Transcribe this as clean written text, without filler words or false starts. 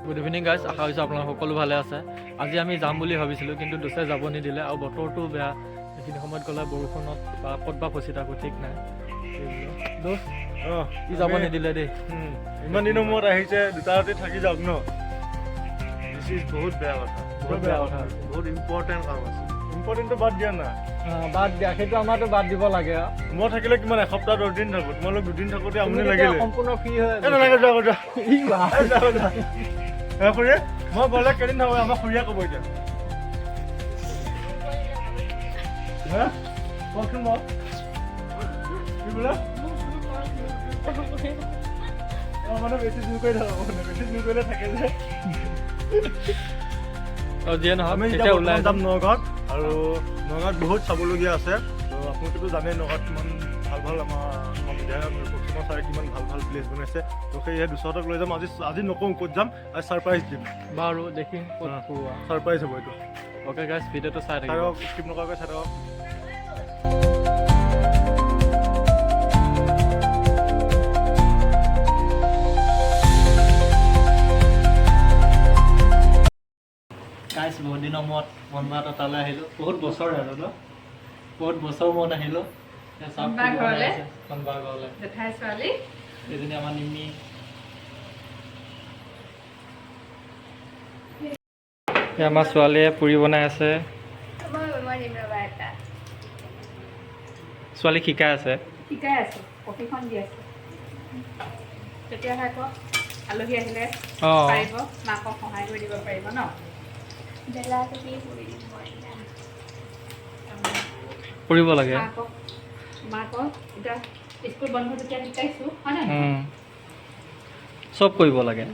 Good evening guys, আশা কৰিছোঁ আপোনালোক সকলো ভালে আছে। আজি আমি যাম বুলি ভাবিছিলোঁ, কিন্তু দোষে যাব নিদিলে আৰু বতৰটো বেয়া। এইখিনি সময়ত গ'লে বৰষুণত বা ক'ত বা ফচি থাকোঁ ঠিক নাই। দোষ ই যাব নিদিলে দেই। ইমান দিনৰ মূৰত আহিছে, দুটা ৰাতি থাকি যাওক ন। দিছ ইজ বহুত বেয়া কথা, বহুত বেয়া কথা। বহুত ইম্পৰ্টেণ্ট কাম আছে। ইম্পৰ্টেণ্টটো বাদ দিয়া না, বাদ দিয়া, সেইটো আমাৰতো বাদ দিব লাগে। মই থাকিলে কিমান এসপ্তাহ 10 দিন থাকোঁ, তোমালোক দুদিন থাকোঁতে আমনি লাগিলে। সম্পূৰ্ণ ফ্ৰী হৈ নালাগে, যাওঁ খুৰী, মই গ'লে কেইদিন থাকোঁ আমাক খুৰীয়ে ক'ব এতিয়া। হা কওকচোন মই কি বোলে মানে বেছি জোৰ কৰি থাকোঁ, বেছি জোৰ কৰিলে থাকে যে। যিয়ে নহয় আমি এতিয়া ওলাই যাম নগাঁৱত, আৰু নগাঁৱত বহুত চাবলগীয়া আছে। ত' আপোনালোকেতো জানেই নগাঁৱত কিমান ভাল ভাল আমাৰ বিধায়ক প্ৰতিমা ছাৰে কিমান ভাল ভাল প্লেচ বনাইছে। ত' সেয়েহে দুচৰতক লৈ যাম। আজি নকওঁ ক'ত যাম, আজি ছাৰপ্ৰাইজ দিম। বাৰু দেখিম ক'ত ফুৰোৱা। ছাৰপ্ৰাইজ হ'ব এইটো। অ'কে গাইজ, ভিডিঅ'টো চাই থাকিব। ছাৰক স্কিপ নকৰাকৈ চাই থাকক। গাইজ, বহুত দিনৰ মূৰত মনমা তালৈ আহিলোঁ। বহুত বছৰ আৰু ন, বহুত বছৰ মূৰত আহিলোঁ মনবাৰ ঘৰলৈ। জেঠাই ছোৱালী এজনী আমাৰ নিমি। আমাৰ ছোৱালীয়ে পুৰি বনাই আছে। ছোৱালী শিকাই আছে, শিকাই আছোঁ, প্ৰশিক্ষণ দি আছোঁ। তেতিয়াহে আকৌ আলহী আহিলে পাৰিব, মাকক সহায় কৰি দিব পাৰিব ন। কৰিব লাগে। মাকক এতিয়া স্কুল বন্ধ যেতিয়া শিকাইছোঁ, হয় নাই? চব কৰিব লাগে।